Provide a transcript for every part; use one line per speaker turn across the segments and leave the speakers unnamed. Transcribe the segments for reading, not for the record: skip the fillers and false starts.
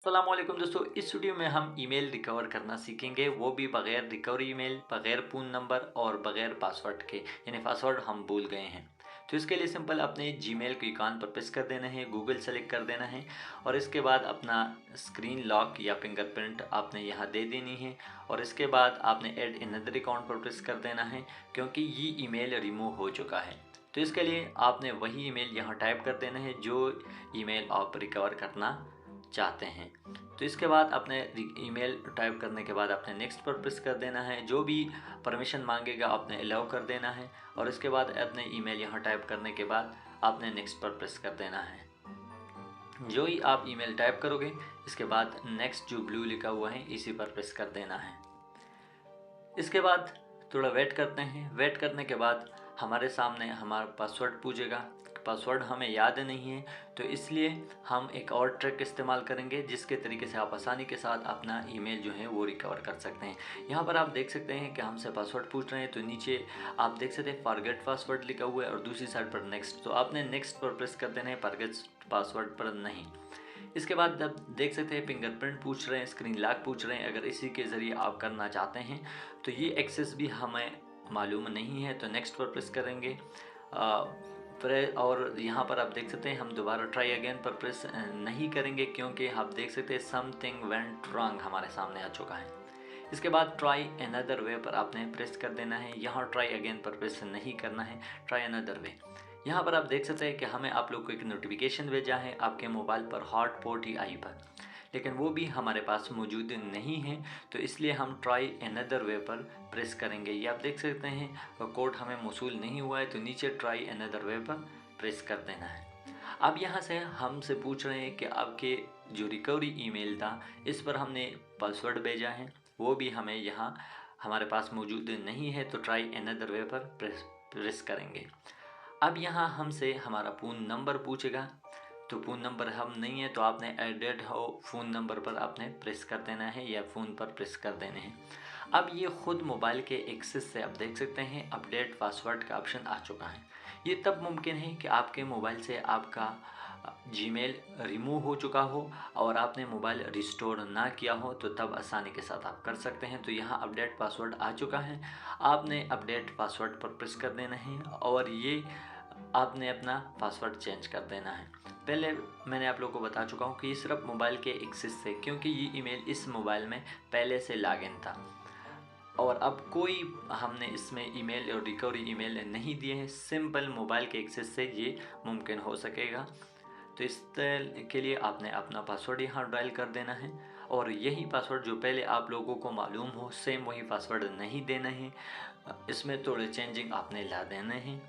अस्सलामुअलैकुम दोस्तों, इस वीडियो में हम ईमेल रिकवर करना सीखेंगे, वो भी बगैर रिकवरी ईमेल, बगैर फ़ोन नंबर और बगैर पासवर्ड के, यानी पासवर्ड हम भूल गए हैं। तो इसके लिए सिंपल अपने जीमेल को आइकन पर प्रेस कर देना है, गूगल सेलेक्ट कर देना है और इसके बाद अपना स्क्रीन लॉक या फिंगरप्रिंट आपने यहाँ दे देनी है और इसके बाद आपने ऐड अनदर अकाउंट पर प्रेस कर देना है क्योंकि ये ईमेल रिमूव हो चुका है। तो इसके लिए आपने वही ईमेल यहाँ टाइप कर देना है जो ईमेल आप रिकवर करना चाहते हैं। तो इसके बाद अपने ईमेल टाइप करने के बाद आपने नेक्स्ट पर प्रेस कर देना है, जो भी परमिशन मांगेगा आपने अलाउ कर देना है और इसके बाद अपने ईमेल यहाँ टाइप करने के बाद आपने नेक्स्ट पर प्रेस कर देना है। जो ही आप ईमेल टाइप करोगे इसके बाद नेक्स्ट जो ब्लू लिखा हुआ है इसी पर प्रेस कर देना है। इसके बाद थोड़ा वेट करते हैं। वेट करने के बाद हमारे सामने हमारा पासवर्ड पूछेगा। पासवर्ड हमें याद नहीं है तो इसलिए हम एक और ट्रिक इस्तेमाल करेंगे जिसके तरीके से आप आसानी के साथ अपना ईमेल जो है वो रिकवर कर सकते हैं। यहाँ पर आप देख सकते हैं कि हमसे पासवर्ड पूछ रहे हैं तो नीचे आप देख सकते हैं फॉरगेट पासवर्ड लिखा हुआ है और दूसरी साइड पर नेक्स्ट, तो आपने नेक्स्ट पर प्रेस कर देना है, फॉरगेट पासवर्ड पर नहीं। इसके बाद आप देख सकते हैं फिंगरप्रिंट पूछ रहे हैं, स्क्रीन लॉक पूछ रहे हैं। अगर इसी के ज़रिए आप करना चाहते हैं तो ये एक्सेस भी हमें मालूम नहीं है तो नेक्स्ट पर प्रेस करेंगे। और यहाँ पर आप देख सकते हैं हम दोबारा ट्राई अगेन पर प्रेस नहीं करेंगे क्योंकि आप देख सकते हैं समथिंग वेंट रॉन्ग हमारे सामने आ चुका है। इसके बाद ट्राई अनदर वे पर आपने प्रेस कर देना है। यहाँ ट्राई अगेन पर प्रेस नहीं करना है, ट्राई अनदर वे। यहाँ पर आप देख सकते हैं कि हमें आप लोग को एक नोटिफिकेशन भेजा है आपके मोबाइल पर हॉटस्पॉट ही आई पर, लेकिन वो भी हमारे पास मौजूद नहीं है तो इसलिए हम ट्राई अनदर वे पर प्रेस करेंगे। ये आप देख सकते हैं कोड हमें मौसूल नहीं हुआ है तो नीचे ट्राई अनदर वे पर प्रेस कर देना है। अब यहाँ से हमसे पूछ रहे हैं कि आपके जो रिकवरी ईमेल था इस पर हमने पासवर्ड भेजा है, वो भी हमें यहाँ हमारे पास मौजूद नहीं है तो ट्राई अनदर वे पर प्रेस करेंगे। अब यहाँ हमसे हमारा फ़ोन नंबर पूछेगा तो फ़ोन नंबर हम नहीं है तो आपने एडेड हो फ़ोन नंबर पर आपने प्रेस कर देना है या फ़ोन पर प्रेस कर देने हैं। अब ये ख़ुद मोबाइल के एक्सेस से आप देख सकते हैं अपडेट पासवर्ड का ऑप्शन आ चुका है। ये तब मुमकिन है कि आपके मोबाइल से आपका जीमेल रिमूव हो चुका हो और आपने मोबाइल रिस्टोर ना किया हो तो तब आसानी के साथ आप कर सकते हैं। तो यहाँ अपडेट पासवर्ड आ चुका है, आपने अपडेट पासवर्ड पर प्रेस कर देना है और ये आपने अपना पासवर्ड चेंज कर देना है। पहले मैंने आप लोगों को बता चुका हूँ कि ये सिर्फ मोबाइल के एक्सेस से, क्योंकि ये ईमेल इस मोबाइल में पहले से लॉगिन था और अब कोई हमने इसमें ईमेल और रिकवरी ईमेल नहीं दिए हैं। सिंपल मोबाइल के एक्सेस से ये मुमकिन हो सकेगा। तो इस के लिए आपने अपना पासवर्ड यहाँ डायल कर देना है और यही पासवर्ड जो पहले आप लोगों को मालूम हो सेम वही पासवर्ड नहीं देना है, इसमें थोड़े चेंजिंग आपने ला देने हैं।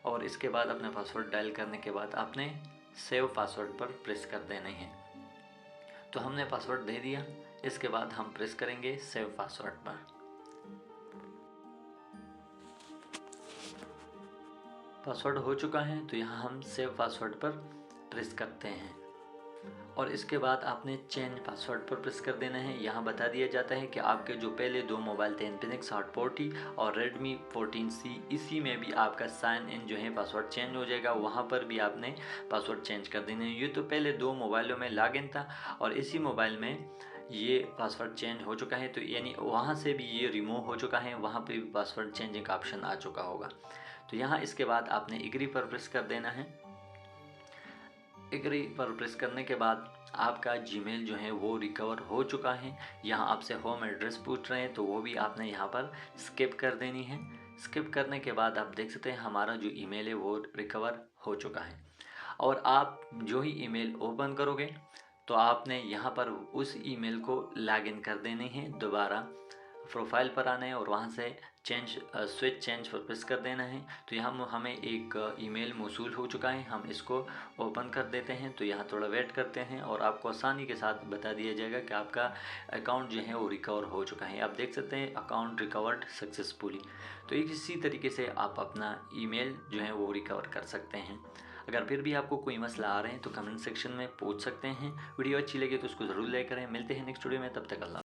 और इसके बाद अपना पासवर्ड डायल करने के बाद आपने सेव पासवर्ड पर प्रेस कर देने हैं। तो हमने पासवर्ड दे दिया, इसके बाद हम प्रेस करेंगे सेव पासवर्ड पर। पासवर्ड हो चुका है तो यहाँ हम सेव पासवर्ड पर प्रेस करते हैं और इसके बाद आपने चेंज पासवर्ड पर प्रेस कर देना है। यहाँ बता दिया जाता है कि आपके जो पहले दो मोबाइल थे इन्फिनिक्स हॉट 40 और रेडमी 14C, इसी में भी आपका साइन इन जो है पासवर्ड चेंज हो जाएगा, वहाँ पर भी आपने पासवर्ड चेंज कर देना है। ये तो पहले दो मोबाइलों में लॉगिन था और इसी मोबाइल में ये पासवर्ड चेंज हो चुका है तो यानी वहाँ से भी ये रिमूव हो चुका है, वहाँ पर भी पासवर्ड चेंजिंग का ऑप्शन आ चुका होगा। तो यहाँ इसके बाद आपने एग्री पर प्रेस कर देना है। एग्री पर प्रेस करने के बाद आपका जीमेल जो है वो रिकवर हो चुका है। यहाँ आपसे होम एड्रेस पूछ रहे हैं तो वो भी आपने यहाँ पर स्किप कर देनी है। स्किप करने के बाद आप देख सकते हैं हमारा जो ईमेल है वो रिकवर हो चुका है और आप जो ही ईमेल ओपन करोगे तो आपने यहाँ पर उस ईमेल को लॉगिन कर देने हैं, दोबारा प्रोफाइल पर आना है और वहाँ से स्विच चेंज पर प्रेस कर देना है। तो यहाँ हमें एक ईमेल मौसूल हो चुका है, हम इसको ओपन कर देते हैं। तो यहाँ थोड़ा वेट करते हैं और आपको आसानी के साथ बता दिया जाएगा कि आपका अकाउंट जो है वो रिकवर हो चुका है। आप देख सकते हैं अकाउंट रिकवर्ड सक्सेसफुली। तो इसी तरीके से आप अपना ईमेल जो है वो रिकवर कर सकते हैं। अगर फिर भी आपको कोई मसला आ रहे हैं तो कमेंट सेक्शन में पूछ सकते हैं। वीडियो अच्छी लगे तो उसको ज़रूर लाइक करें। मिलते हैं नेक्स्ट वीडियो में, तब तक अल्लाह।